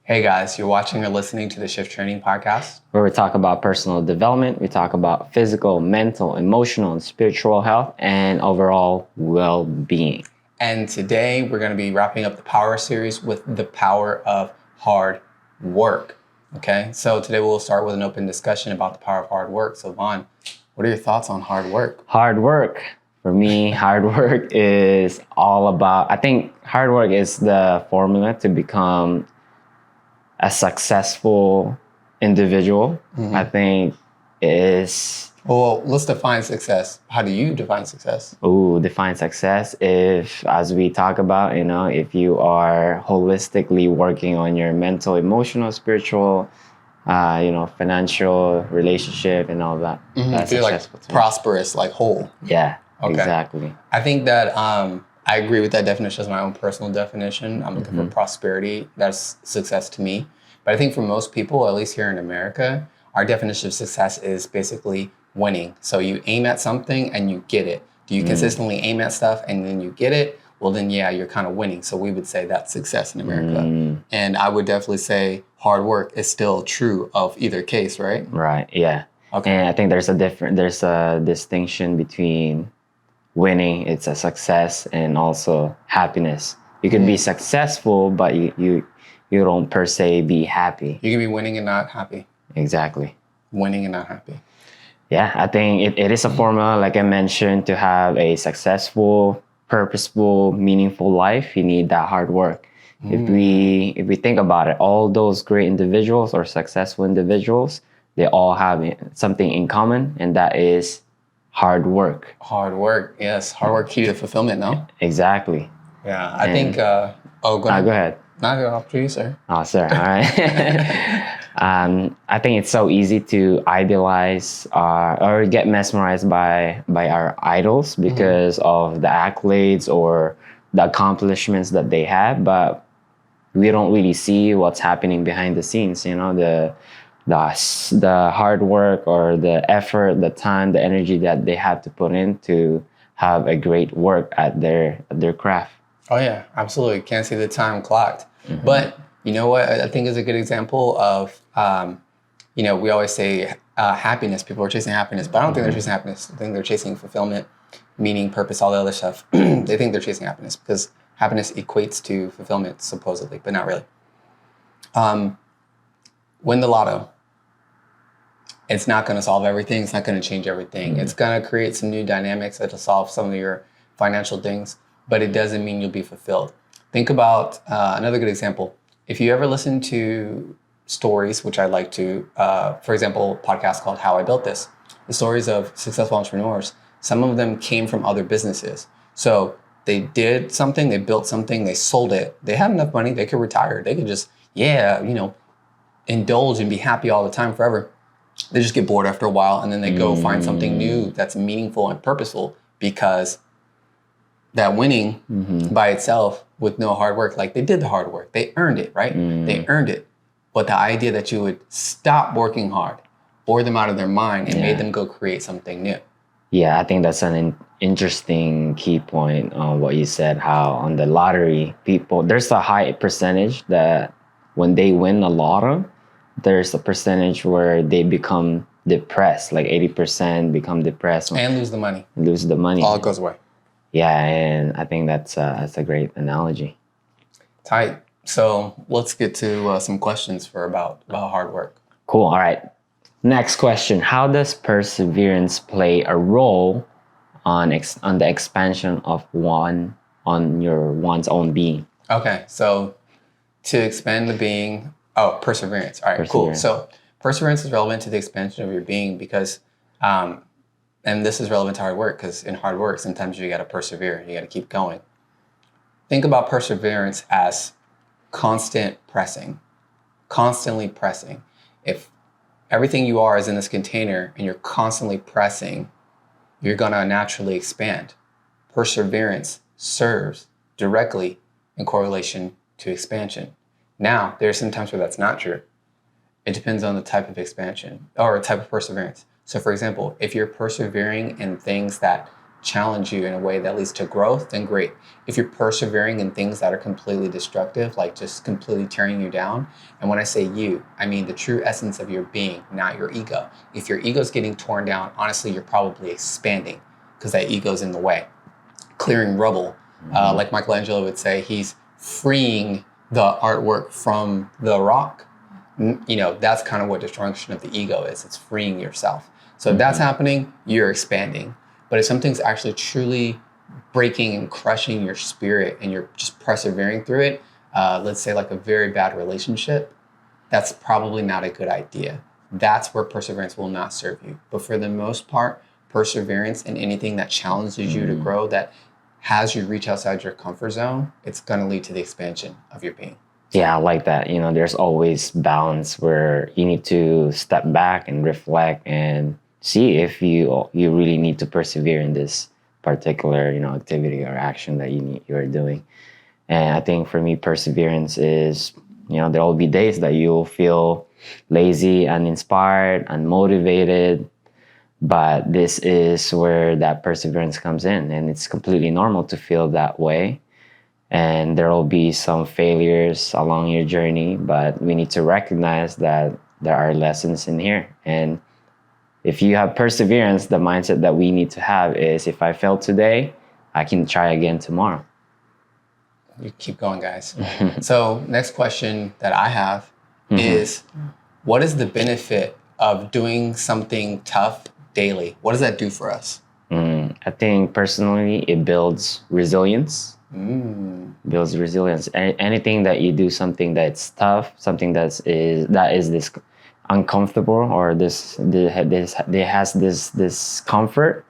Hey guys, you're watching or listening to the Shift Training Podcast, where we talk about personal development, we talk about physical, mental, emotional, and spiritual health, and overall well-being. And today we're going to be wrapping up the Power series with the power of hard work. Okay, so today we'll start with an open discussion about the power of hard work. So Vaughn, what are your thoughts on hard work? Hard work. For me, hard work is all about, I think hard work is the formula to become a successful individual. I think is... Well, let's define success. How do you define success? Define success. If, as we talk about, if you are holistically working on your mental, emotional, spiritual, financial, relationship, and all that. That's so you're like prosperous, like whole. Yeah, okay. Exactly. I think that I agree with that definition as my own personal definition. I'm looking for prosperity. That's success to me. But I think for most people, at least here in America, our definition of success is basically winning. So you aim at something and you get it. Do you consistently aim at stuff and then you get it? Well, then, yeah, you're kind of winning. So we would say that's success in America. And I would definitely say hard work is still true of either case, right? Right, yeah. Okay. And I think there's a distinction between winning, it's a success, and also happiness. You can be successful, but you don't per se be happy. You can be winning and not happy. Exactly. Winning and not happy. Yeah, I think it is a formula, like I mentioned, to have a successful, purposeful, meaningful life. You need that hard work. If we think about it, all those great individuals or successful individuals, they all have something in common, and that is hard work. Hard work, yes. Hard work keeps the fulfillment, no? Exactly. Yeah, I think... go ahead. Go ahead. Not good off to you, sir. Oh, sir. All right. I think it's so easy to idealize or get mesmerized by our idols because of the accolades or the accomplishments that they have, but we don't really see what's happening behind the scenes. The hard work or the effort, the time, the energy that they have to put in to have a great work at their craft. Oh yeah, absolutely. Can't see the time clocked. But you know what? I think is a good example of, we always say happiness. People are chasing happiness, but I don't think they're chasing happiness. I think they're chasing fulfillment, meaning, purpose, all the other stuff. They think they're chasing happiness because happiness equates to fulfillment, supposedly, but not really. Win the lotto. It's not going to solve everything. It's not going to change everything. It's going to create some new dynamics that'll solve some of your financial things, but it doesn't mean you'll be fulfilled. Think about another good example. If you ever listen to stories, which I like to, for example, a podcast called How I Built This, the stories of successful entrepreneurs, some of them came from other businesses. So they did something, they built something, they sold it. They had enough money, they could retire. They could just, indulge and be happy all the time forever. They just get bored after a while and then they go find something new that's meaningful and purposeful because that winning by itself with no hard work, like they did the hard work, they earned it, right? They earned it. But the idea that you would stop working hard, bore them out of their mind and made them go create something new. Yeah, I think that's an interesting key point on what you said, how on the lottery, there's a high percentage that when they win a lotto, there's a percentage where they become depressed, like 80% become depressed. And lose the money. All goes away. Yeah, and I think that's a great analogy. Tight. So let's get to some questions about hard work. Cool. All right. Next question. How does perseverance play a role on the expansion of one's own being? Okay. So to expand the being, perseverance. All right, cool. So perseverance is relevant to the expansion of your being because, and this is relevant to hard work because in hard work, sometimes you got to persevere. You got to keep going. Think about perseverance as constantly pressing. If everything you are is in this container and you're constantly pressing, you're going to naturally expand. Perseverance serves directly in correlation to expansion. Now, there are some times where that's not true. It depends on the type of expansion or type of perseverance. So for example, if you're persevering in things that challenge you in a way that leads to growth, then great. If you're persevering in things that are completely destructive, like just completely tearing you down, and when I say you, I mean the true essence of your being, not your ego. If your ego's getting torn down, honestly, you're probably expanding because that ego's in the way. Clearing rubble, like Michelangelo would say, he's freeing the artwork from the rock. That's kind of what destruction of the ego is. It's freeing yourself. So if that's happening, you're expanding. But if something's actually truly breaking and crushing your spirit and you're just persevering through it, let's say like a very bad relationship, that's probably not a good idea. That's where perseverance will not serve you. But for the most part, perseverance in anything that challenges you to grow, that has you reach outside your comfort zone, it's going to lead to the expansion of your being. Yeah, I like that. There's always balance where you need to step back and reflect and see if you really need to persevere in this particular, activity or action that you're doing. And I think for me, perseverance is, there will be days that you'll feel lazy, uninspired, unmotivated. But this is where that perseverance comes in. And it's completely normal to feel that way. And there will be some failures along your journey, but we need to recognize that there are lessons in here. And if you have perseverance, the mindset that we need to have is, if I fail today, I can try again tomorrow. You keep going, guys. So next question that I have is, what is the benefit of doing something tough daily? What does that do for us? I think personally, it builds resilience. Builds resilience. Anything that you do, something that's tough, something that is this uncomfortable, or this has this comfort,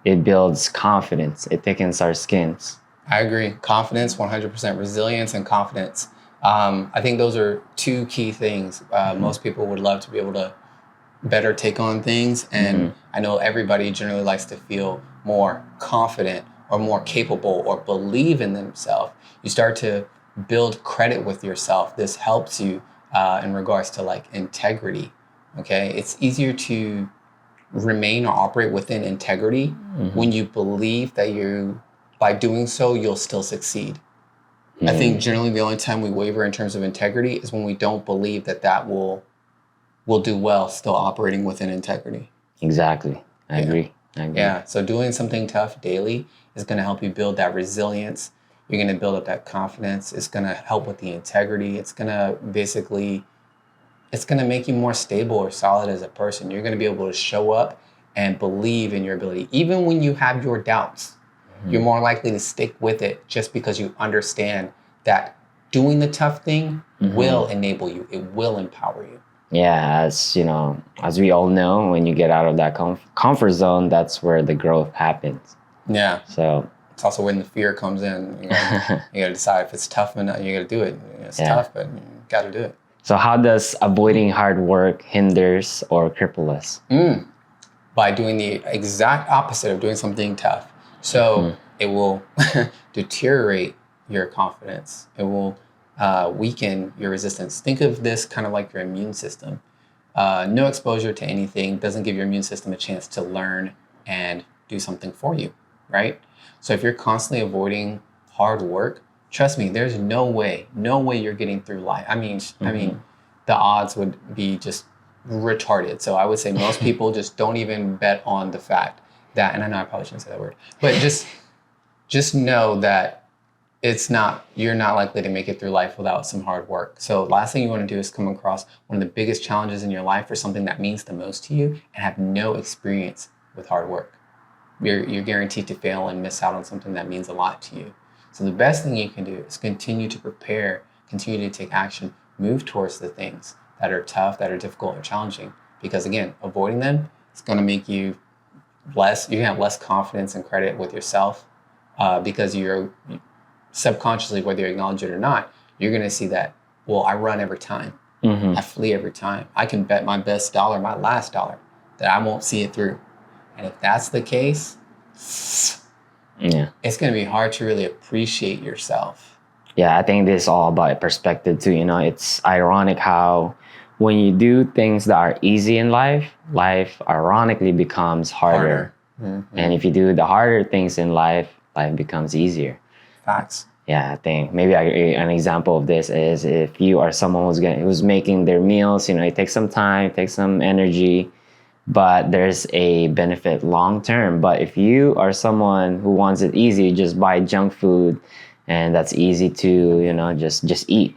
it builds confidence. It thickens our skins. I agree. Confidence, 100%. Resilience and confidence. I think those are two key things. Most people would love to be able to better take on things, and I know everybody generally likes to feel more confident or more capable or believe in themselves. You start to build credit with yourself. This helps you in regards to like integrity, okay? It's easier to remain or operate within integrity when you believe that by doing so, you'll still succeed. I think generally the only time we waver in terms of integrity is when we don't believe that will do well still operating within integrity. Exactly. I agree. Yeah, so doing something tough daily is going to help you build that resilience. You're going to build up that confidence. It's going to help with the integrity. It's going to make you more stable or solid as a person. You're going to be able to show up and believe in your ability. Even when you have your doubts, you're more likely to stick with it just because you understand that doing the tough thing will enable you. It will empower you. Yeah, as we all know, when you get out of that comfort zone, that's where the growth happens. Yeah. So it's also when the fear comes in. You got to decide if it's tough or not. You got to do it. It's tough, but you got to do it. So how does avoiding hard work hinders or cripple us? By doing the exact opposite of doing something tough. So it will deteriorate your confidence. It will weaken your resistance. Think of this kind of like your immune system. No exposure to anything doesn't give your immune system a chance to learn and do something for you, right? So if you're constantly avoiding hard work, trust me, there's no way you're getting through life. I mean, the odds would be just retarded. So I would say most people just don't even bet on the fact that, and I know I probably shouldn't say that word, but just know that you're not likely to make it through life without some hard work. So last thing you want to do is come across one of the biggest challenges in your life or something that means the most to you and have no experience with hard work. You're guaranteed to fail and miss out on something that means a lot to you. So the best thing you can do is continue to prepare, continue to take action, move towards the things that are tough, that are difficult or challenging. Because again, avoiding them is going to make you you're going to have less confidence and credit with yourself because you're subconsciously, whether you acknowledge it or not, you're going to see that, well, I run every time. I flee every time. I can bet my best dollar, my last dollar, that I won't see it through. And if that's the case, it's going to be hard to really appreciate yourself. Yeah, I think this is all about perspective too. It's ironic how when you do things that are easy in life ironically becomes harder. And if you do the harder things in life, life becomes easier. Facts. Yeah, I think maybe an example of this is if you are someone who's making their meals, it takes some time, it takes some energy, but there's a benefit long term. But if you are someone who wants it easy, just buy junk food, and that's easy to just eat.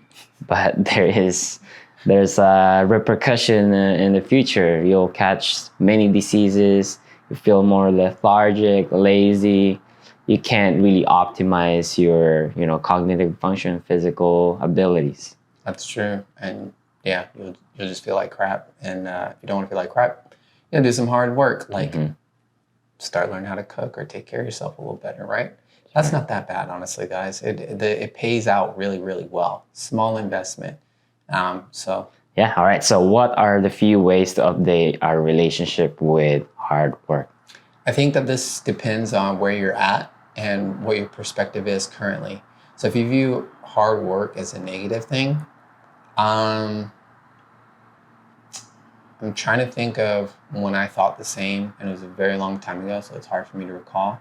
But there's a repercussion in the future. You'll catch many diseases. You feel more lethargic, lazy. You can't really optimize your cognitive function, physical abilities. That's true. And yeah, you'll just feel like crap. And if you don't want to feel like crap, you'll do some hard work, like start learning how to cook or take care of yourself a little better, right? That's not that bad, honestly, guys. It pays out really, really well. Small investment. Yeah, all right. So what are the few ways to update our relationship with hard work? I think that this depends on where you're at and what your perspective is currently. So if you view hard work as a negative thing, I'm trying to think of when I thought the same, and it was a very long time ago, so it's hard for me to recall.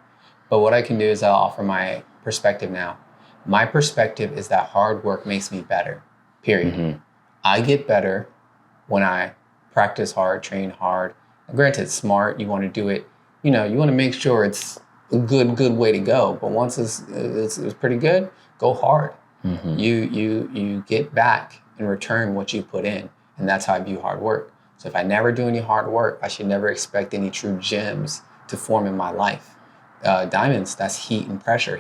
But what I can do is I'll offer my perspective now. My perspective is that hard work makes me better, period. I get better when I practice hard, train hard. And granted, smart, you want to do it, you want to make sure it's a good way to go. But once it's pretty good, go hard. You get back in return what you put in. And that's how I view hard work. So if I never do any hard work, I should never expect any true gems to form in my life. Diamonds, that's heat and pressure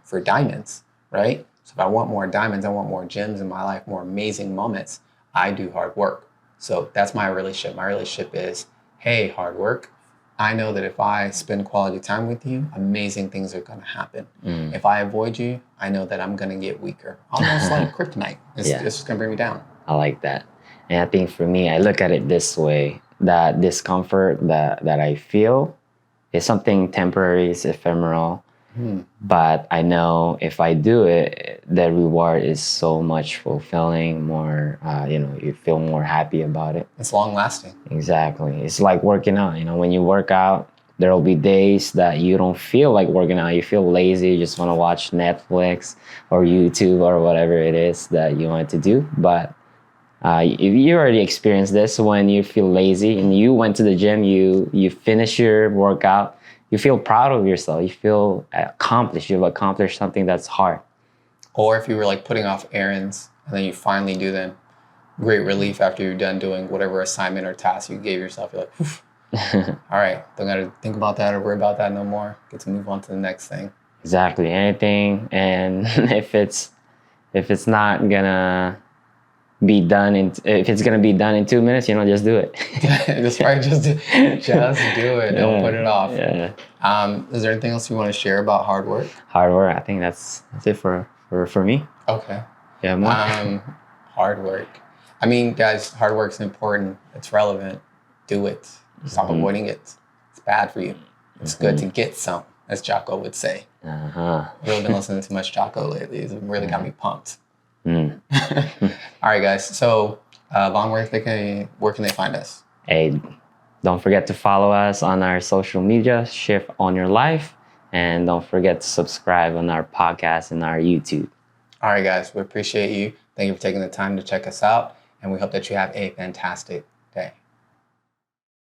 for diamonds, right? So if I want more diamonds, I want more gems in my life, more amazing moments, I do hard work. So that's my relationship. My relationship is, hey, hard work. I know that if I spend quality time with you, amazing things are going to happen. If I avoid you, I know that I'm going to get weaker. Almost like kryptonite. It's just going to bring me down. I like that. And I think for me, I look at it this way, that discomfort that I feel is something temporary, it's ephemeral. But I know if I do it, the reward is so much fulfilling, more, you feel more happy about it. It's long lasting. Exactly. It's like working out. When you work out, there will be days that you don't feel like working out. You feel lazy. You just want to watch Netflix or YouTube or whatever it is that you want to do. But if you already experienced this, when you feel lazy and you went to the gym, you finish your workout, you feel proud of yourself. You feel accomplished. You've accomplished something that's hard. Or if you were like putting off errands and then you finally do them, great relief after you're done doing whatever assignment or task you gave yourself. You're like, oof. All right, don't got to think about that or worry about that no more. Get to move on to the next thing. Exactly. Anything. And if it's not gonna be done if it's gonna be done in 2 minutes, just do it. That's right. Just do it. Don't put it off. Yeah. Is there anything else you want to share about hard work? Hard work. I think that's it for me. Okay. Yeah. More. Hard work. I mean, guys, hard work's important. It's relevant. Do it. Stop avoiding it. It's bad for you. It's good to get some, as Jocko would say. I've really been listening to much Jocko lately. It's really got me pumped. All right, guys. So, Vaughn, where can they find us? Hey, don't forget to follow us on our social media, Shift on Your Life, and don't forget to subscribe on our podcast and our YouTube. All right, guys. We appreciate you. Thank you for taking the time to check us out, and we hope that you have a fantastic